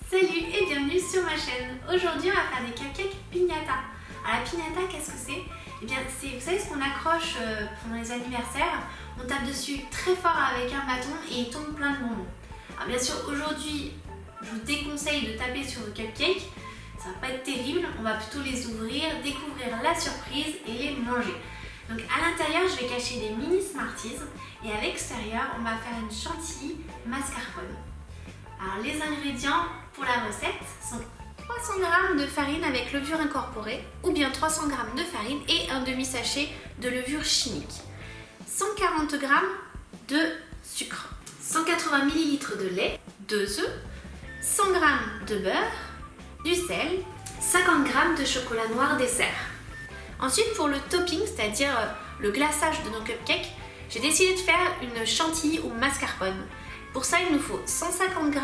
Salut et bienvenue sur ma chaîne. Aujourd'hui on va faire des cupcakes piñata. Alors la piñata, qu'est-ce que c'est? Eh bien c'est, vous savez ce qu'on accroche pendant les anniversaires, on tape dessus très fort avec un bâton et il tombe plein de bonbons. Alors bien sûr aujourd'hui je vous déconseille de taper sur vos cupcakes, ça va pas être terrible, on va plutôt les ouvrir, découvrir la surprise et les manger. Donc à l'intérieur je vais cacher des mini Smarties et à l'extérieur on va faire une chantilly mascarpone. Alors les ingrédients pour la recette sont 300 g de farine avec levure incorporée ou bien 300 g de farine et un demi-sachet de levure chimique, 140 g de sucre, 180 ml de lait, 2 œufs, 100 g de beurre, du sel, 50 g de chocolat noir dessert. Ensuite pour le topping, c'est-à-dire le glaçage de nos cupcakes, j'ai décidé de faire une chantilly ou mascarpone. Pour ça, il nous faut 150 g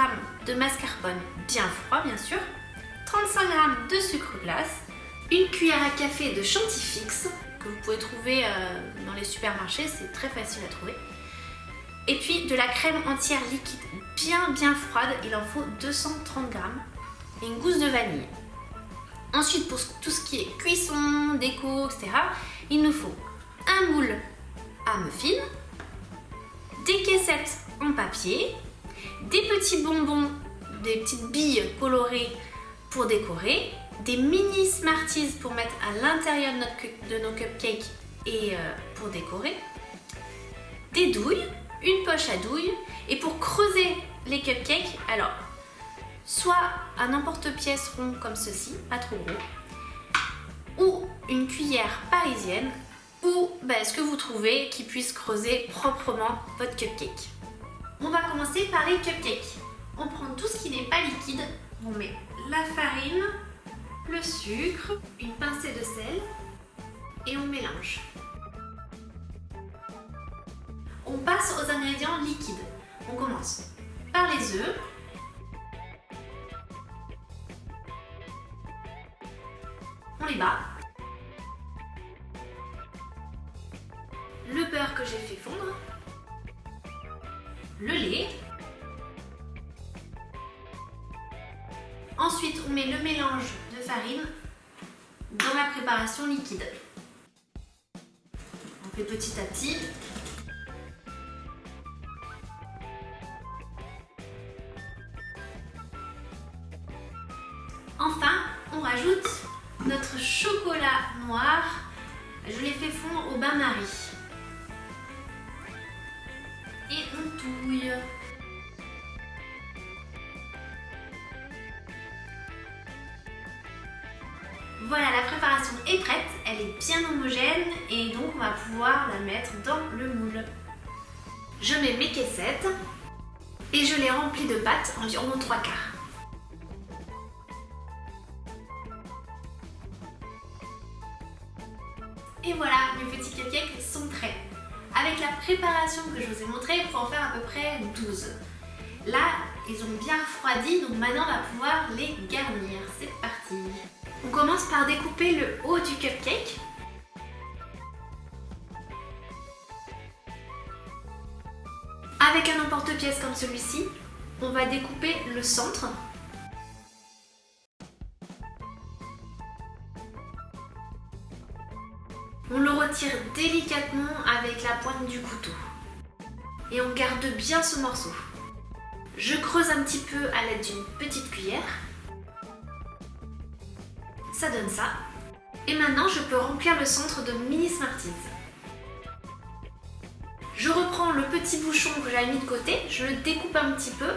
de mascarpone bien froid, bien sûr, 35 g de sucre glace, une cuillère à café de chantilly fixe que vous pouvez trouver dans les supermarchés, c'est très facile à trouver, et puis de la crème entière liquide bien froide, il en faut 230 g et une gousse de vanille. Ensuite, pour tout ce qui est cuisson, déco, etc., il nous faut un moule à muffins, des caissettes en papier, des petits bonbons, des petites billes colorées pour décorer, des mini Smarties pour mettre à l'intérieur de nos cupcakes et pour décorer, des douilles, une poche à douilles, et pour creuser les cupcakes, alors soit un emporte-pièce rond comme ceci, pas trop gros, ou une cuillère parisienne, ou ce que vous trouvez qui puisse creuser proprement votre cupcake. On va commencer par les cupcakes. On prend tout ce qui n'est pas liquide, on met la farine, le sucre, une pincée de sel et on mélange. On passe aux ingrédients liquides. On commence par les œufs, on les bat, le beurre que j'ai fait fondre, le lait. Ensuite, on met le mélange de farine dans la préparation liquide. On fait petit à petit. Enfin, on rajoute notre chocolat noir. Je l'ai fait fondre au bain-marie. Et on touille. Voilà, la préparation est prête, elle est bien homogène et donc on va pouvoir la mettre dans le moule. Je mets mes caissettes et je les remplis de pâte environ 3/4. Et voilà, mes petits cupcakes sont prêts. Avec la préparation que je vous ai montrée, il faut en faire à peu près 12. Là, ils ont bien refroidi, donc maintenant on va pouvoir les garnir. C'est parti. On commence par découper le haut du cupcake. Avec un emporte-pièce comme celui-ci, on va découper le centre. On le retire délicatement avec la pointe du couteau. Et on garde bien ce morceau. Je creuse un petit peu à l'aide d'une petite cuillère. Ça donne ça. Et maintenant, je peux remplir le centre de mini Smarties. Je reprends le petit bouchon que j'avais mis de côté, je le découpe un petit peu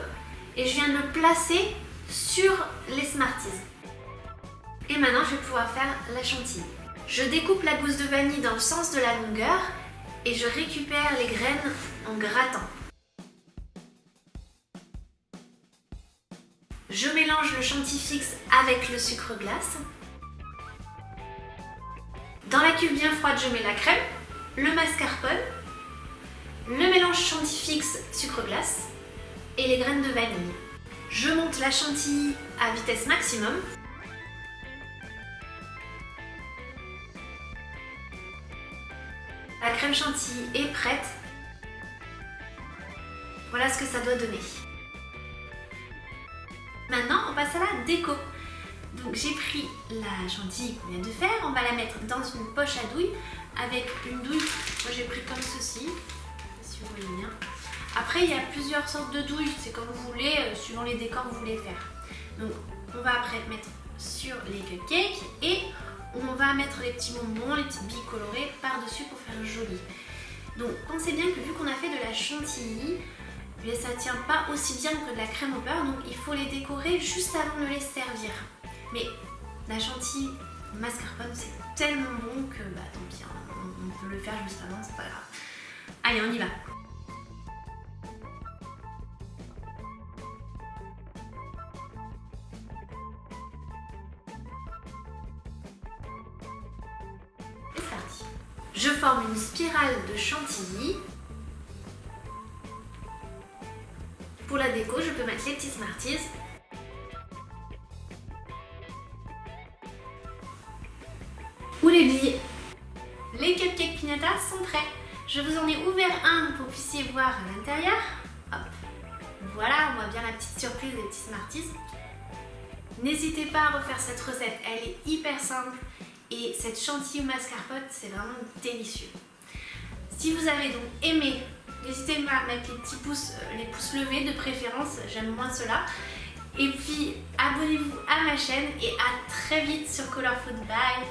et je viens de le placer sur les Smarties. Et maintenant, je vais pouvoir faire la chantilly. Je découpe la gousse de vanille dans le sens de la longueur et je récupère les graines en grattant. Je mélange le chantilly fixe avec le sucre glace. Dans la cuve bien froide, je mets la crème, le mascarpone, le mélange chantilly fixe sucre glace et les graines de vanille. Je monte la chantilly à vitesse maximum. La crème chantilly est prête. Voilà ce que ça doit donner. Maintenant, on passe déco. Donc j'ai pris la chantilly qu'on vient de faire, on va la mettre dans une poche à douille avec une douille. Moi j'ai pris comme ceci, si vous voyez bien. Après il y a plusieurs sortes de douilles, c'est comme vous voulez, suivant les décors que vous voulez faire. Donc on va après mettre sur les cupcakes et on va mettre les petits bonbons, les petites billes colorées par-dessus pour faire joli. Donc pensez bien que vu qu'on a fait de la chantilly, mais ça tient pas aussi bien que de la crème au beurre, donc il faut les décorer juste avant de les servir. Mais la chantilly mascarpone c'est tellement bon que bah tant pis, hein, on peut le faire juste avant, c'est pas grave. Allez, on y va. C'est parti. Je forme une spirale de chantilly. Pour la déco, je peux mettre les petits Smarties. Ou les billes. Les cupcakes piñata sont prêts. Je vous en ai ouvert un pour que vous puissiez voir à l'intérieur. Hop. Voilà, on voit bien la petite surprise des petits Smarties. N'hésitez pas à refaire cette recette, elle est hyper simple. Et cette chantilly mascarpone, c'est vraiment délicieux. Si vous avez donc aimé, n'hésitez pas à mettre les pouces levés de préférence, j'aime moins cela. Et puis abonnez-vous à ma chaîne et à très vite sur Color Food. Bye!